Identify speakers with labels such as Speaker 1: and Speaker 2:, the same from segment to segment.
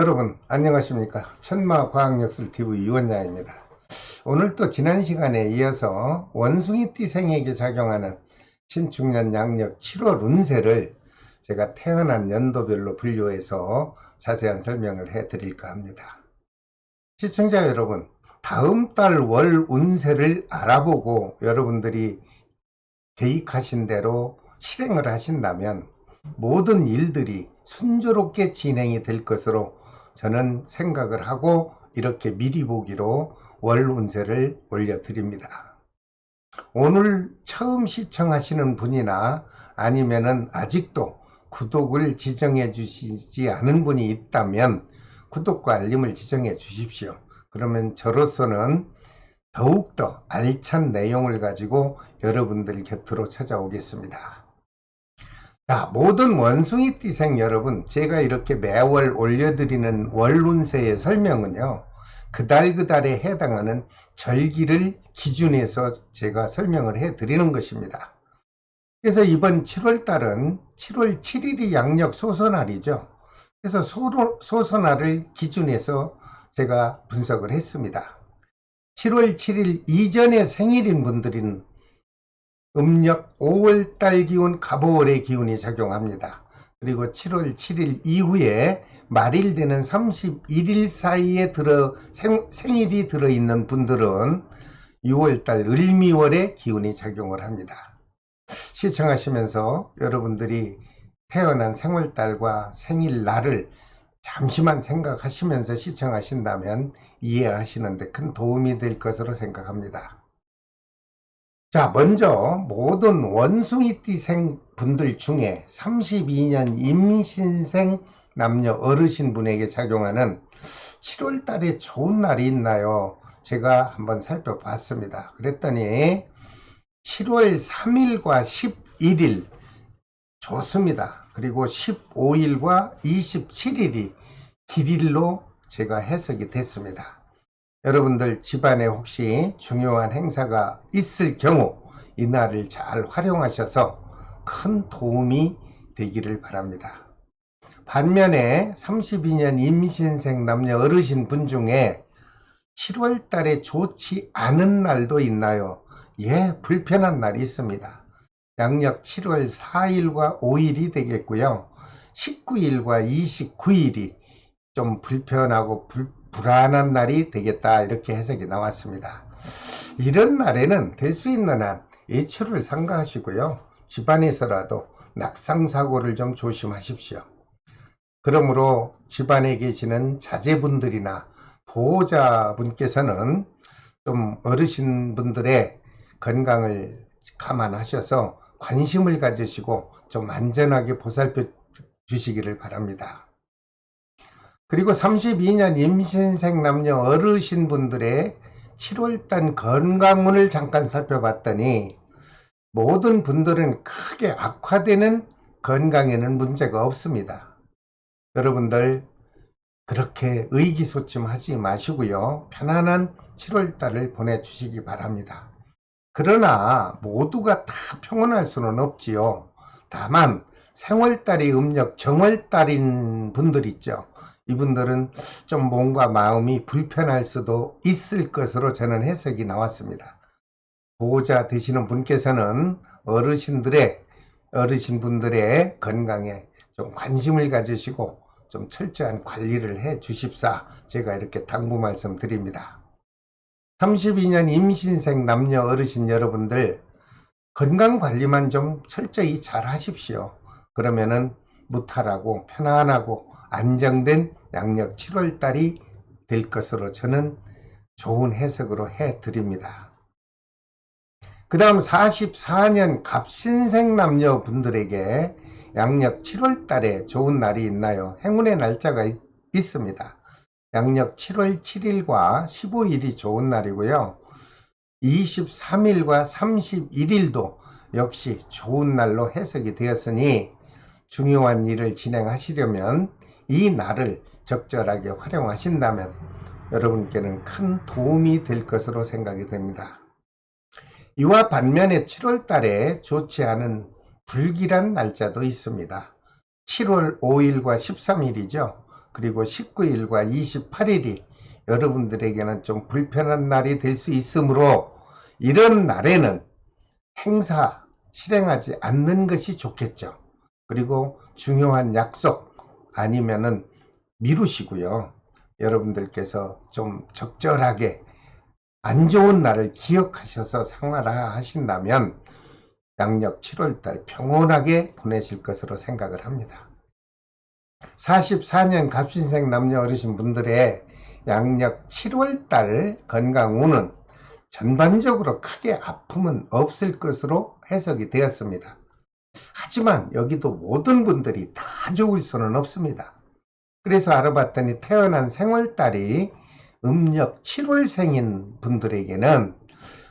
Speaker 1: 여러분 안녕하십니까. 천마과학역술TV 유원장입니다. 오늘 또 지난 시간에 이어서 원숭이띠생에게 작용하는 신축년 양력 7월 운세를 제가 태어난 연도별로 분류해서 자세한 설명을 해 드릴까 합니다. 시청자 여러분, 다음 달 월 운세를 알아보고 여러분들이 계획하신 대로 실행을 하신다면 모든 일들이 순조롭게 진행이 될 것으로 저는 생각을 하고 이렇게 미리 보기로 월 운세를 올려드립니다. 오늘 처음 시청하시는 분이나 아니면은 아직도 구독을 지정해 주시지 않은 분이 있다면 구독과 알림을 지정해 주십시오. 그러면 저로서는 더욱더 알찬 내용을 가지고 여러분들 곁으로 찾아오겠습니다. 자, 모든 원숭이띠생 여러분, 제가 이렇게 매월 올려드리는 월운세의 설명은요, 그달에 해당하는 절기를 기준해서 제가 설명을 해드리는 것입니다. 그래서 이번 7월달은 7월 7일이 양력 소서날이죠. 그래서 소서날을 기준해서 제가 분석을 했습니다. 7월 7일 이전에 생일인 분들은 음력 5월달 기운 갑오월의 기운이 작용합니다. 그리고 7월 7일 이후에 말일 되는 31일 사이에 생일이 들어있는 분들은 6월달 을미월의 기운이 작용을 합니다. 시청하시면서 여러분들이 태어난 생월달과 생일날을 잠시만 생각하시면서 시청하신다면 이해하시는데 큰 도움이 될 것으로 생각합니다. 자, 먼저 모든 원숭이띠생 분들 중에 32년 임신생 남녀 어르신 분에게 작용하는 7월 달에 좋은 날이 있나요? 제가 한번 살펴봤습니다. 그랬더니 7월 3일과 11일 좋습니다. 그리고 15일과 27일이 길일로 제가 해석이 됐습니다. 여러분들 집안에 혹시 중요한 행사가 있을 경우 이날을 잘 활용하셔서 큰 도움이 되기를 바랍니다. 반면에 32년 임신생 남녀 어르신 분 중에 7월 달에 좋지 않은 날도 있나요? 예, 불편한 날이 있습니다. 양력 7월 4일과 5일이 되겠고요. 19일과 29일이 좀 불편하고 불안한 날이 되겠다, 이렇게 해석이 나왔습니다. 이런 날에는 될 수 있는 한 외출을 삼가하시고요. 집안에서라도 낙상사고를 좀 조심하십시오. 그러므로 집안에 계시는 자제분들이나 보호자분께서는 좀 어르신분들의 건강을 감안하셔서 관심을 가지시고 좀 안전하게 보살펴 주시기를 바랍니다. 그리고 32년 임신생 남녀 어르신분들의 7월달 건강운을 잠깐 살펴봤더니 모든 분들은 크게 악화되는 건강에는 문제가 없습니다. 여러분들 그렇게 의기소침하지 마시고요. 편안한 7월달을 보내주시기 바랍니다. 그러나 모두가 다 평온할 수는 없지요. 다만 생월달이 음력 정월달인 분들 있죠. 이분들은 좀 몸과 마음이 불편할 수도 있을 것으로 저는 해석이 나왔습니다. 보호자 되시는 분께서는 어르신분들의 건강에 좀 관심을 가지시고 좀 철저한 관리를 해 주십사, 제가 이렇게 당부 말씀 드립니다. 32년 임신생 남녀 어르신 여러분들 건강관리만 좀 철저히 잘 하십시오. 그러면은 무탈하고 편안하고 안정된 양력 7월달이 될 것으로 저는 좋은 해석으로 해드립니다. 그 다음 44년 갑신생 남녀분들에게 양력 7월달에 좋은 날이 있나요? 행운의 날짜가 있습니다. 양력 7월 7일과 15일이 좋은 날이고요. 23일과 31일도 역시 좋은 날로 해석이 되었으니 중요한 일을 진행하시려면 이 날을 적절하게 활용하신다면 여러분께는 큰 도움이 될 것으로 생각이 됩니다. 이와 반면에 7월 달에 좋지 않은 불길한 날짜도 있습니다. 7월 5일과 13일이죠. 그리고 19일과 28일이 여러분들에게는 좀 불편한 날이 될 수 있으므로 이런 날에는 행사 실행하지 않는 것이 좋겠죠. 그리고 중요한 약속 아니면은 미루시고요. 여러분들께서 좀 적절하게 안 좋은 날을 기억하셔서 생활하신다면 양력 7월달 평온하게 보내실 것으로 생각을 합니다. 44년 갑신생 남녀 어르신 분들의 양력 7월달 건강운은 전반적으로 크게 아픔은 없을 것으로 해석이 되었습니다. 하지만 여기도 모든 분들이 다 좋을 수는 없습니다. 그래서 알아봤더니 태어난 생월달이 음력 7월생인 분들에게는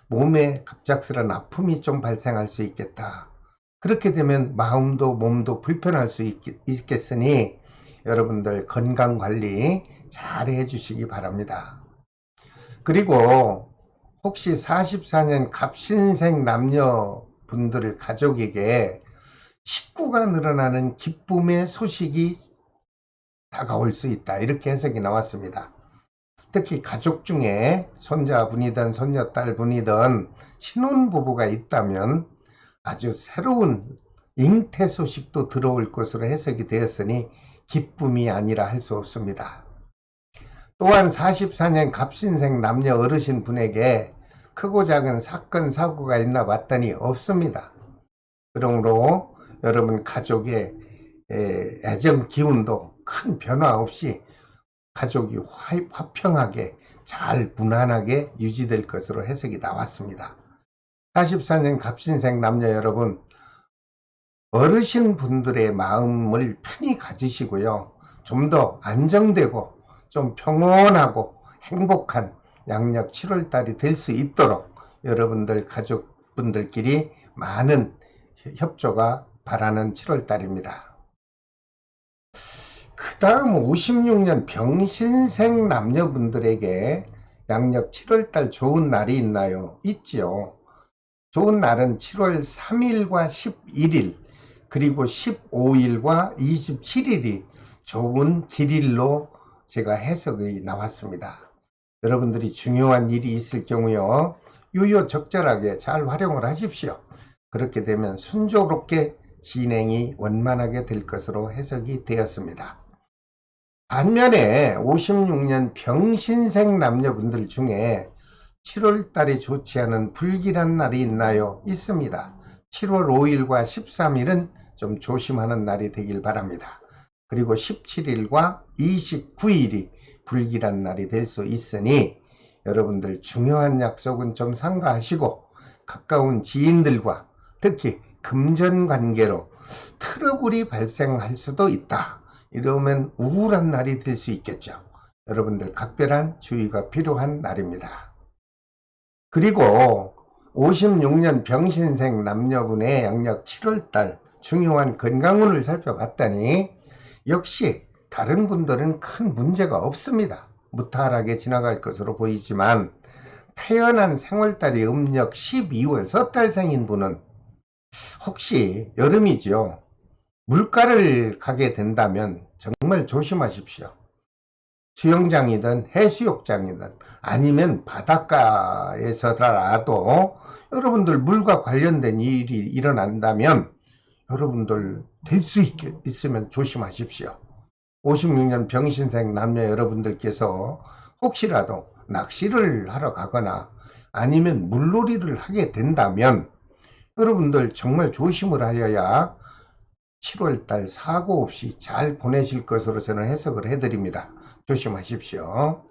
Speaker 1: 몸에 갑작스런 아픔이 좀 발생할 수 있겠다. 그렇게 되면 마음도 몸도 불편할 수 있겠으니 여러분들 건강관리 잘 해주시기 바랍니다. 그리고 혹시 44년 갑신생 남녀분들 가족에게 식구가 늘어나는 기쁨의 소식이 다가올 수 있다, 이렇게 해석이 나왔습니다. 특히 가족 중에 손자분이든 손녀딸분이든 신혼부부가 있다면 아주 새로운 잉태 소식도 들어올 것으로 해석이 되었으니 기쁨이 아니라 할 수 없습니다. 또한 44년 갑신생 남녀 어르신 분에게 크고 작은 사건 사고가 있나 봤더니 없습니다. 그러므로 여러분 가족의 애정 기운도 큰 변화 없이 가족이 화평하게 잘 무난하게 유지될 것으로 해석이 나왔습니다. 44년 갑신생 남녀 여러분, 어르신 분들의 마음을 편히 가지시고요. 좀 더 안정되고 좀 평온하고 행복한 양력 7월달이 될 수 있도록 여러분들 가족분들끼리 많은 협조가 바라는 7월달입니다. 그 다음 56년 병신생 남녀분들에게 양력 7월달 좋은 날이 있나요? 있지요. 좋은 날은 7월 3일과 11일 그리고 15일과 27일이 좋은 길일로 제가 해석이 나왔습니다. 여러분들이 중요한 일이 있을 경우요, 유효적절하게 잘 활용을 하십시오. 그렇게 되면 순조롭게 진행이 원만하게 될 것으로 해석이 되었습니다. 반면에 56년 병신생 남녀분들 중에 7월달이 좋지 않은 불길한 날이 있나요? 있습니다. 7월 5일과 13일은 좀 조심하는 날이 되길 바랍니다. 그리고 17일과 29일이 불길한 날이 될 수 있으니 여러분들 중요한 약속은 좀 삼가하시고 가까운 지인들과 특히 금전관계로 트러블이 발생할 수도 있다. 이러면 우울한 날이 될 수 있겠죠. 여러분들 각별한 주의가 필요한 날입니다. 그리고 56년 병신생 남녀분의 양력 7월달 중요한 건강운을 살펴봤더니 역시 다른 분들은 큰 문제가 없습니다. 무탈하게 지나갈 것으로 보이지만 태어난 생월달이 음력 12월 섣달생인 분은 혹시 여름이죠. 물가를 가게 된다면 정말 조심하십시오. 수영장이든 해수욕장이든 아니면 바닷가에서라도 여러분들 물과 관련된 일이 일어난다면 여러분들 될 수 있으면 조심하십시오. 56년 병신생 남녀 여러분들께서 혹시라도 낚시를 하러 가거나 아니면 물놀이를 하게 된다면 여러분들 정말 조심을 하여야 7월달 사고 없이 잘 보내실 것으로 저는 해석을 해드립니다. 조심하십시오.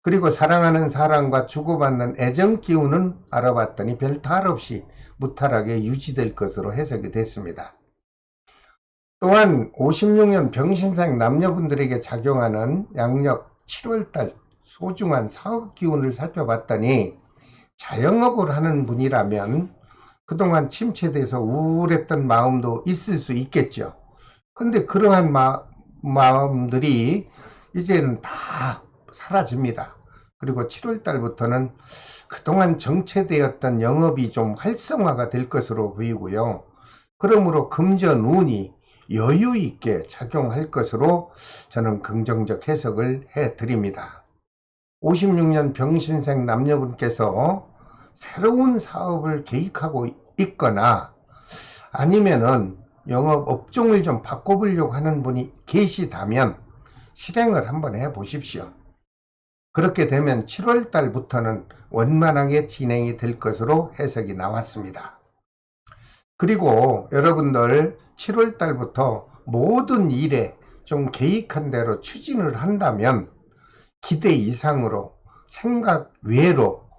Speaker 1: 그리고 사랑하는 사람과 주고받는 애정 기운은 알아봤더니 별 탈 없이 무탈하게 유지될 것으로 해석이 됐습니다. 또한 56년 병신생 남녀분들에게 작용하는 양력 7월달 소중한 사업 기운을 살펴봤더니 자영업을 하는 분이라면 그동안 침체돼서 우울했던 마음도 있을 수 있겠죠. 근데 그러한 마음들이 이제는 다 사라집니다. 그리고 7월달부터는 그동안 정체되었던 영업이 좀 활성화가 될 것으로 보이고요. 그러므로 금전운이 여유 있게 작용할 것으로 저는 긍정적 해석을 해 드립니다. 56년 병신생 남녀분께서 새로운 사업을 계획하고 있거나 아니면은 영업 업종을 좀 바꿔보려고 하는 분이 계시다면 실행을 한번 해 보십시오. 그렇게 되면 7월 달부터는 원만하게 진행이 될 것으로 해석이 나왔습니다. 그리고 여러분들 7월 달부터 모든 일에 좀 계획한 대로 추진을 한다면 기대 이상으로 생각 외로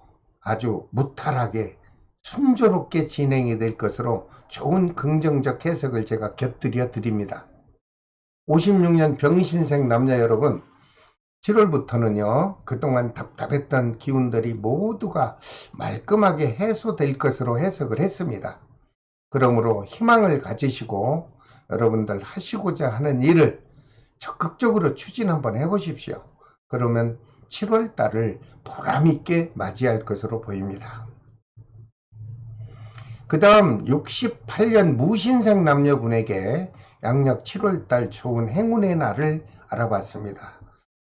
Speaker 1: 아주 무탈하게 순조롭게 진행이 될 것으로 좋은 긍정적 해석을 제가 곁들여 드립니다. 56년 병신생 남녀 여러분, 7월부터는요 그동안 답답했던 기운들이 모두가 말끔하게 해소될 것으로 해석을 했습니다. 그러므로 희망을 가지시고 여러분들 하시고자 하는 일을 적극적으로 추진 한번 해보십시오. 그러면 7월 달을 보람있게 맞이할 것으로 보입니다. 그 다음 68년 무신생 남녀분에게 양력 7월 달 좋은 행운의 날을 알아봤습니다.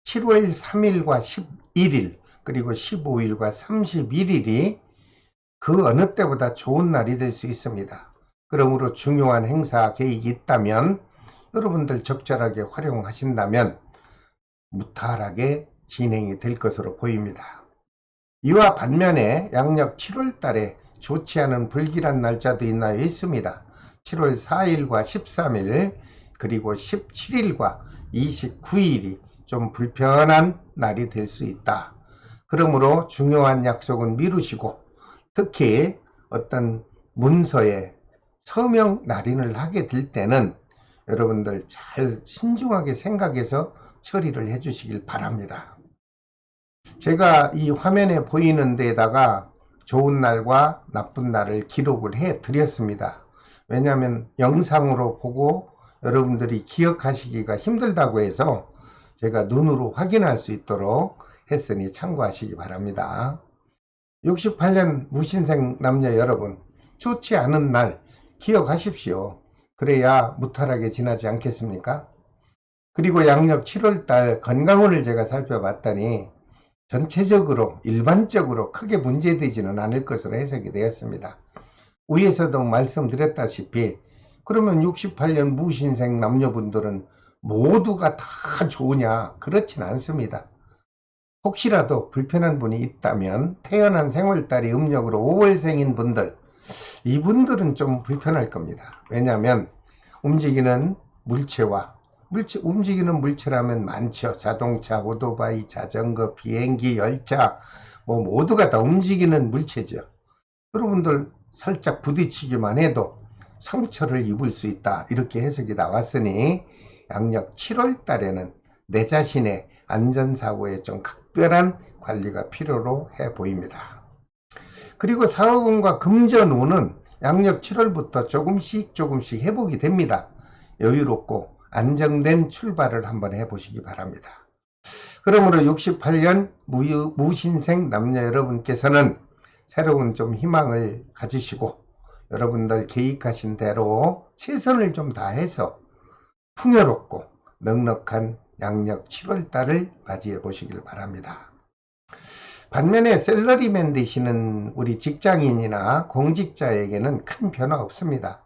Speaker 1: 7월 3일과 11일 그리고 15일과 31일이 그 어느 때보다 좋은 날이 될 수 있습니다. 그러므로 중요한 행사 계획이 있다면 여러분들 적절하게 활용하신다면 무탈하게 진행이 될 것으로 보입니다. 이와 반면에 양력 7월 달에 좋지 않은 불길한 날짜도 있나요? 있습니다. 7월 4일과 13일 그리고 17일과 29일이 좀 불편한 날이 될 수 있다. 그러므로 중요한 약속은 미루시고 특히 어떤 문서에 서명 날인을 하게 될 때는 여러분들 잘 신중하게 생각해서 처리를 해 주시길 바랍니다. 제가 이 화면에 보이는 데다가 좋은 날과 나쁜 날을 기록을 해 드렸습니다. 왜냐하면 영상으로 보고 여러분들이 기억하시기가 힘들다고 해서 제가 눈으로 확인할 수 있도록 했으니 참고하시기 바랍니다. 68년 무신생 남녀 여러분, 좋지 않은 날 기억하십시오. 그래야 무탈하게 지나지 않겠습니까? 그리고 양력 7월달 건강운을 제가 살펴봤더니 전체적으로 일반적으로 크게 문제되지는 않을 것으로 해석이 되었습니다. 위에서도 말씀드렸다시피 그러면 68년 무신생 남녀분들은 모두가 다 좋으냐? 그렇진 않습니다. 혹시라도 불편한 분이 있다면 태어난 생월달이 음력으로 5월생인 분들, 이분들은 좀 불편할 겁니다. 왜냐하면 움직이는 물체와 움직이는 물체라면 많죠. 자동차, 오토바이, 자전거, 비행기, 열차 모두가 다 움직이는 물체죠. 여러분들 살짝 부딪히기만 해도 상처를 입을 수 있다. 이렇게 해석이 나왔으니 양력 7월 달에는 내 자신의 안전사고에 좀 각별한 관리가 필요로 해 보입니다. 그리고 사업운과 금전운은 양력 7월부터 조금씩 회복이 됩니다. 여유롭고 안정된 출발을 한번 해보시기 바랍니다. 그러므로 68년 무신생 남녀 여러분께서는 새로운 좀 희망을 가지시고 여러분들 계획하신 대로 최선을 좀 다해서 풍요롭고 넉넉한 양력 7월달을 맞이해 보시길 바랍니다. 반면에 셀러리맨 되시는 우리 직장인이나 공직자에게는 큰 변화 없습니다.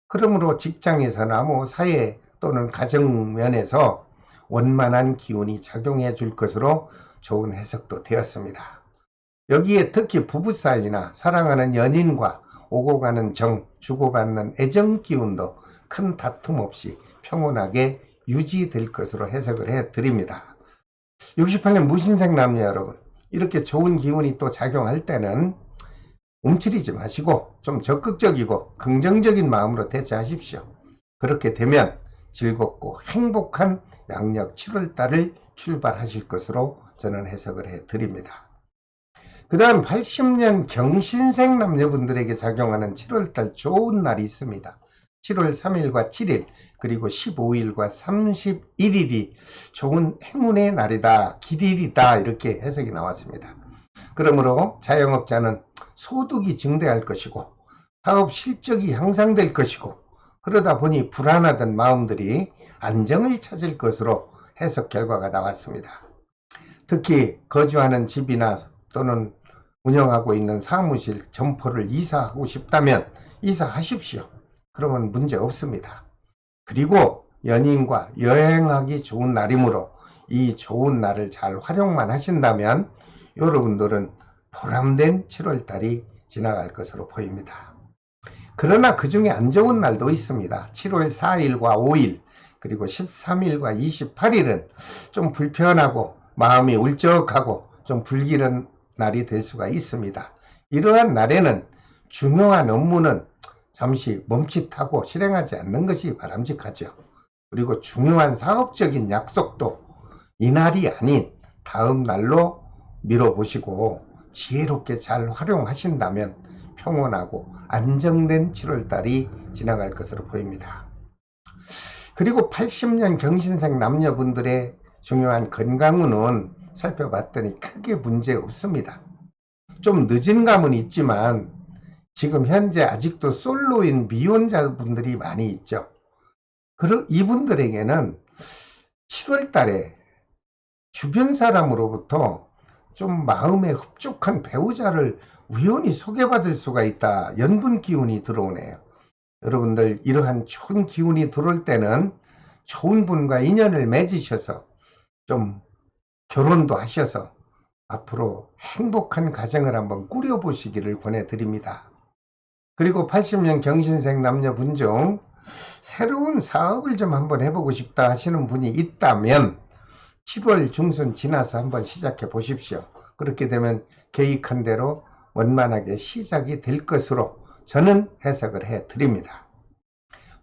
Speaker 1: 그러므로 직장에서나 사회 또는 가정 면에서 원만한 기운이 작용해 줄 것으로 좋은 해석도 되었습니다. 여기에 특히 부부 사이나 사랑하는 연인과 오고 가는 정, 주고받는 애정 기운도 큰 다툼 없이 평온하게 유지될 것으로 해석을 해 드립니다. 68년 무신생 남녀 여러분, 이렇게 좋은 기운이 또 작용할 때는 움츠리지 마시고 좀 적극적이고 긍정적인 마음으로 대처하십시오. 그렇게 되면 즐겁고 행복한 양력 7월달을 출발하실 것으로 저는 해석을 해 드립니다. 그 다음 80년 경신생 남녀분들에게 작용하는 7월달 좋은 날이 있습니다. 7월 3일과 7일 그리고 15일과 31일이 좋은 행운의 날이다, 길일이다 이렇게 해석이 나왔습니다. 그러므로 자영업자는 소득이 증대할 것이고 사업 실적이 향상될 것이고 그러다 보니 불안하던 마음들이 안정을 찾을 것으로 해석 결과가 나왔습니다. 특히 거주하는 집이나 또는 운영하고 있는 사무실 점포를 이사하고 싶다면 이사하십시오. 그러면 문제 없습니다. 그리고 연인과 여행하기 좋은 날이므로 이 좋은 날을 잘 활용만 하신다면 여러분들은 보람된 7월달이 지나갈 것으로 보입니다. 그러나 그 중에 안 좋은 날도 있습니다. 7월 4일과 5일 그리고 13일과 28일은 좀 불편하고 마음이 울적하고 좀 불길한 날이 될 수가 있습니다. 이러한 날에는 중요한 업무는 잠시 멈칫하고 실행하지 않는 것이 바람직하죠. 그리고 중요한 사업적인 약속도 이날이 아닌 다음 날로 미뤄보시고 지혜롭게 잘 활용하신다면 평온하고 안정된 7월달이 지나갈 것으로 보입니다. 그리고 80년 경신생 남녀분들의 중요한 건강운은 살펴봤더니 크게 문제 없습니다. 좀 늦은 감은 있지만 지금 현재 아직도 솔로인 미혼자분들이 많이 있죠. 이분들에게는 7월달에 주변 사람으로부터 좀 마음에 흡족한 배우자를 우연히 소개받을 수가 있다. 연분 기운이 들어오네요. 여러분들 이러한 좋은 기운이 들어올 때는 좋은 분과 인연을 맺으셔서 좀 결혼도 하셔서 앞으로 행복한 가정을 한번 꾸려보시기를 권해드립니다. 그리고 80년 경신생 남녀분 중 새로운 사업을 좀 한번 해보고 싶다 하시는 분이 있다면 7월 중순 지나서 한번 시작해 보십시오. 그렇게 되면 계획한 대로 원만하게 시작이 될 것으로 저는 해석을 해 드립니다.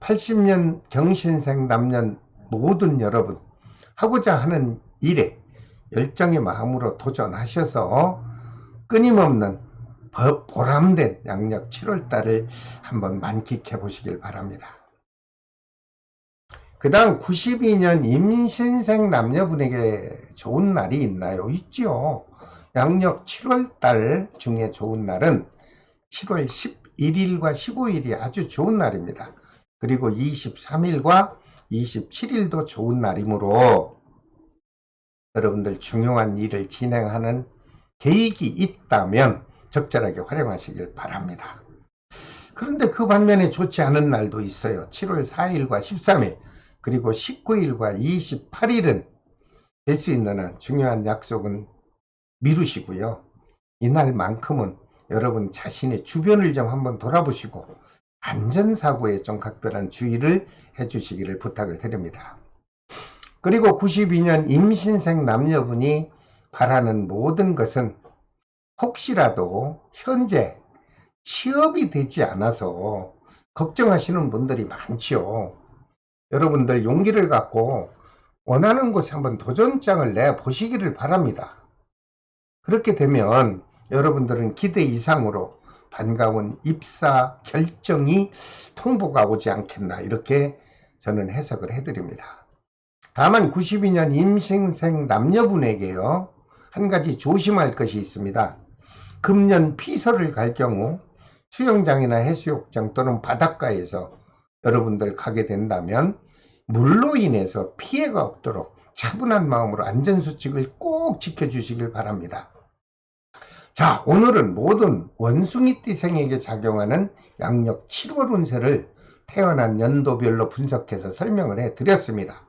Speaker 1: 80년 경신생 남녀 모든 여러분, 하고자 하는 일에 열정의 마음으로 도전하셔서 끊임없는 보람된 양력 7월달을 한번 만끽해 보시길 바랍니다. 그 다음 92년 임신생 남녀분에게 좋은 날이 있나요? 있죠. 양력 7월달 중에 좋은 날은 7월 11일과 15일이 아주 좋은 날입니다. 그리고 23일과 27일도 좋은 날이므로 여러분들 중요한 일을 진행하는 계획이 있다면 적절하게 활용하시길 바랍니다. 그런데 그 반면에 좋지 않은 날도 있어요. 7월 4일과 13일 그리고 19일과 28일은 될 수 있는 한 중요한 약속은 미루시고요. 이날만큼은 여러분 자신의 주변을 좀 한번 돌아보시고 안전사고에 좀 각별한 주의를 해주시기를 부탁을 드립니다. 그리고 92년 임신생 남녀분이 바라는 모든 것은 혹시라도 현재 취업이 되지 않아서 걱정하시는 분들이 많죠. 여러분들 용기를 갖고 원하는 곳에 한번 도전장을 내보시기를 바랍니다. 그렇게 되면 여러분들은 기대 이상으로 반가운 입사 결정이 통보가 오지 않겠나 이렇게 저는 해석을 해드립니다. 다만 92년 임신생 남녀분에게요 한 가지 조심할 것이 있습니다. 금년 피서를 갈 경우 수영장이나 해수욕장 또는 바닷가에서 여러분들 가게 된다면 물로 인해서 피해가 없도록 차분한 마음으로 안전수칙을 꼭 지켜주시길 바랍니다. 자, 오늘은 모든 원숭이띠생에게 작용하는 양력 7월 운세를 태어난 연도별로 분석해서 설명을 해드렸습니다.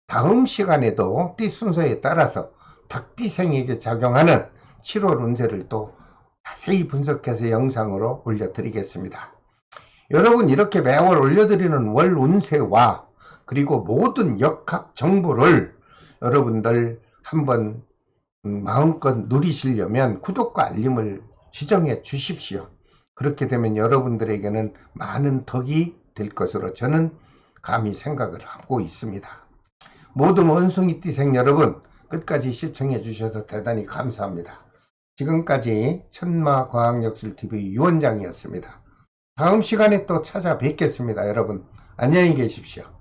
Speaker 1: 다음 시간에도 띠 순서에 따라서 닭띠생에게 작용하는 7월 운세를 또 자세히 분석해서 영상으로 올려드리겠습니다. 여러분 이렇게 매월 올려드리는 월 운세와 그리고 모든 역학 정보를 여러분들 한번 마음껏 누리시려면 구독과 알림을 지정해 주십시오. 그렇게 되면 여러분들에게는 많은 덕이 될 것으로 저는 감히 생각을 하고 있습니다. 모든 원숭이띠생 여러분 끝까지 시청해 주셔서 대단히 감사합니다. 지금까지 천마과학역술TV 유원장이었습니다. 다음 시간에 또 찾아뵙겠습니다. 여러분 안녕히 계십시오.